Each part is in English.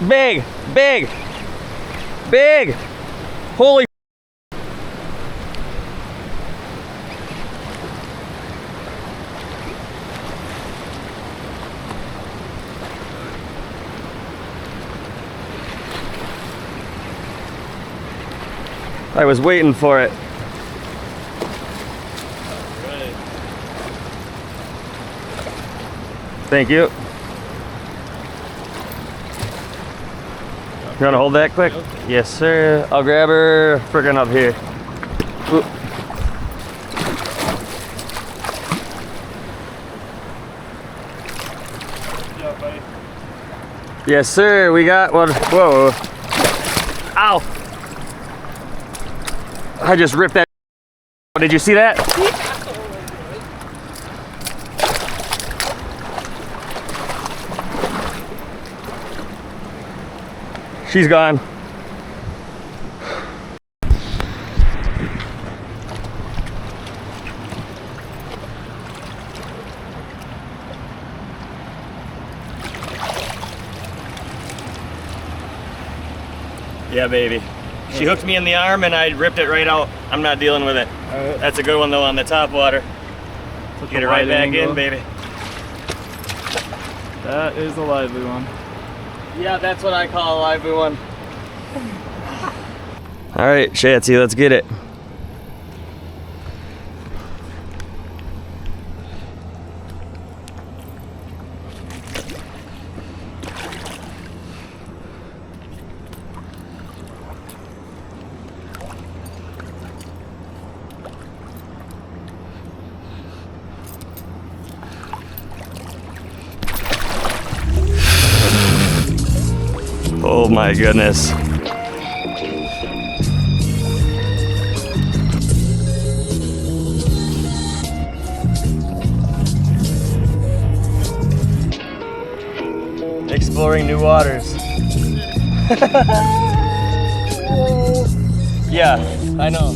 Big, big, big. Holy. I was waiting for it. Thank you. You wanna hold that quick? Yep. Yes, sir. I'll grab her friggin' up here. Ooh. Yeah, buddy. Yes, sir. We got one. Whoa. Ow. I just ripped that. Did you see that? She's gone. Yeah, baby. She hooked me in the arm and I ripped it right out. I'm not dealing with it. Right. That's a good one though on the top water. Get it right back in, baby. That is a lively one. Yeah, that's what I call a lively one. All right, Schaetzy, let's get it. Oh my goodness. Exploring new waters. Yeah, I know.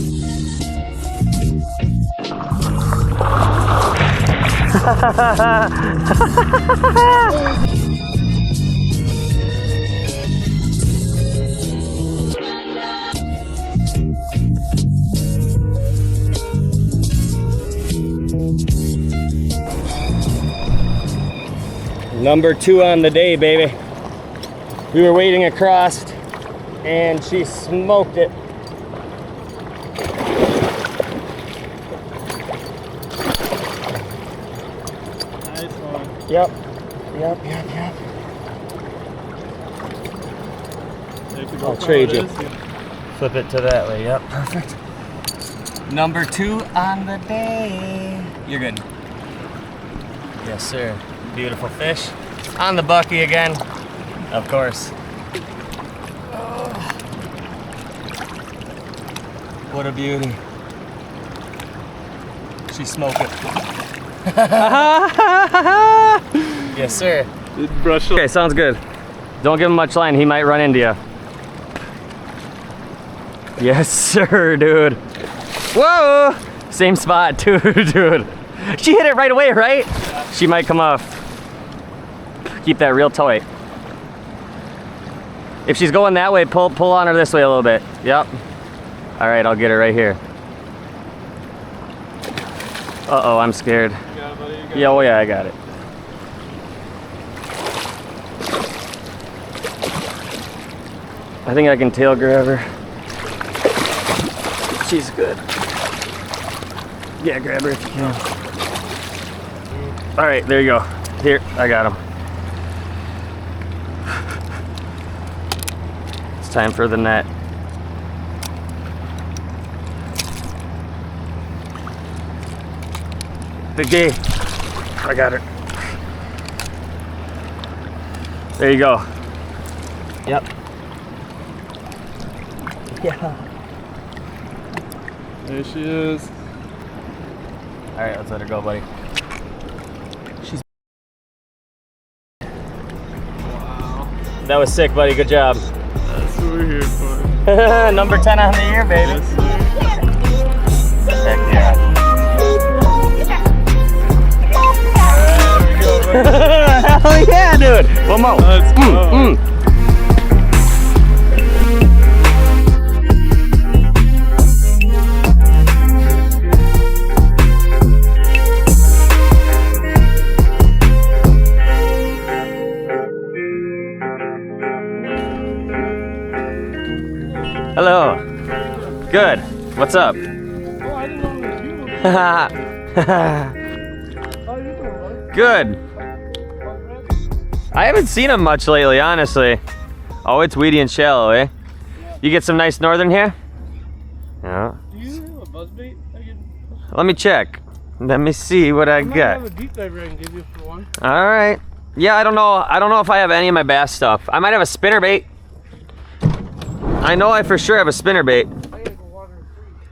Number 2 on the day, baby. We were wading across and she smoked it. Nice one. Yep. I'll trade you. Flip it to that way. Yep, perfect. Number 2 on the day. You're good. Yes, sir. Beautiful fish. On the bucky again, of course. Oh. What a beauty. She smoked it. Yes, sir. Okay, sounds good. Don't give him much line, he might run into you. Yes, sir, dude. Whoa! Same spot, too, dude. She hit it right away, right? She might come off. keep that real tight. If she's going that way, pull on her this way a little bit. Yep. All right, I'll get her right here. Uh-oh, I'm scared. You got it, buddy. You got Yeah, oh yeah, I got it. I think I can tail grab her. She's good. Yeah, grab her if you can. All right, there you go. Here, I got him. It's time for the net. Big D. I got her. There you go. Yep. Yeah. There she is. All right, let's let her go, buddy. She's. Wow. That was sick, buddy. Good job. That's what we're here for. Number 10 on the year, baby. Yes, sir. Heck yeah. Hell yeah, dude. One more. Let's go. Hello. Good. What's up? Oh, I didn't know it was you. How you doing, buddy? Good. I haven't seen him much lately, honestly. Oh, it's weedy and shallow, eh? You get some nice northern here? Yeah. Do you have a buzzbait? Let me check. Let me see what I might got. have a deep diver I can give you for one. All right. Yeah, I don't know. I don't know if I have any of my bass stuff. I might have a spinnerbait. I know I for sure have a spinnerbait. I gotta go water and freeze.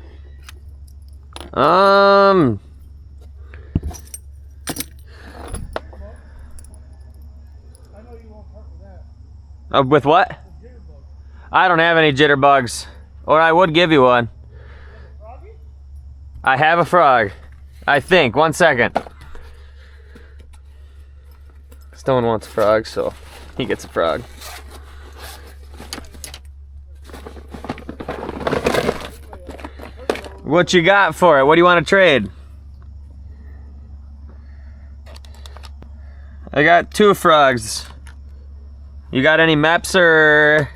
I know you won't part with that. With what? Jitterbug. I don't have any jitterbugs. Or I would give you one. Froggy? I have a frog. I think. 1 second. Stone wants a frog, so he gets a frog. What you got for it? What do you want to trade? I got 2 frogs. You got any Meps or...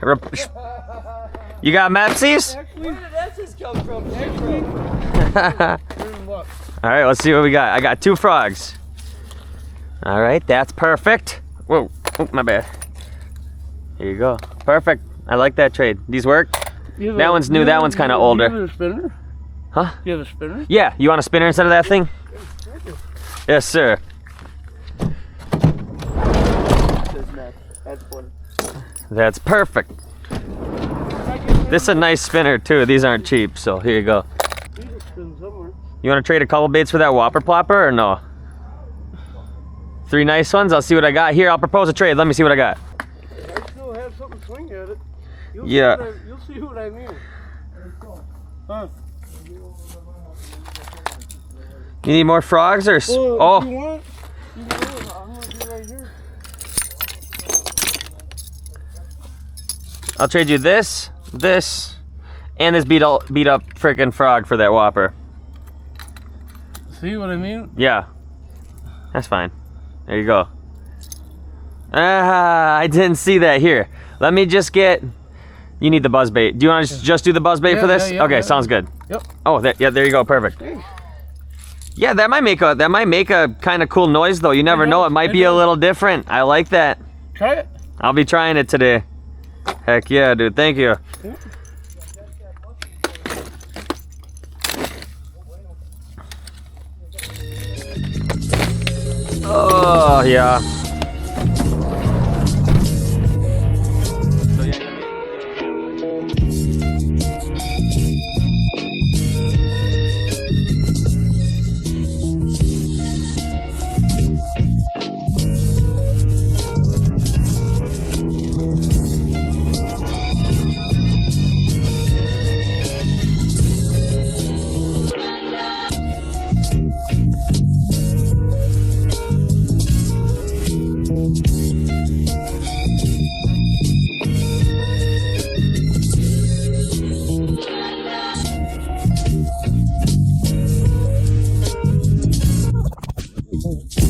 You got Mepsies? Where did that just come from? All right, let's see what we got. I got 2 frogs. All right, that's perfect. Whoa, oh, my bad. Here you go. Perfect. I like that trade. These work? That one's new. That one's kind of older. You have a spinner? Huh? You have a spinner? Yeah, you want a spinner instead of that thing? Yes, sir. That's perfect. This is a nice spinner too. These aren't cheap, so here you go. You want to trade a couple baits for that whopper plopper or no? 3 nice ones? I'll see what I got. Here, I'll propose a trade. Let me see what I got. I still have something to swing at it. You'll Yeah. You'll see what I mean. Huh? You need more frogs or? Well, Oh. if you want, you can do it. I'm gonna do it right here. I'll trade you this, and this beat up freaking frog for that whopper. See what I mean? Yeah, that's fine. There you go. Ah, I didn't see that. Here, let me just get. You need the buzz bait. Do you want to just do the buzz bait for this? Yeah, okay, yeah. sounds good. Yep. Oh, yeah, there you go. Perfect. Yeah, that might make a kind of cool noise though. You never know. It might be a little different. I like that. Try it. I'll be trying it today. Heck yeah, dude. Thank you. Yeah. Oh, yeah. Alright.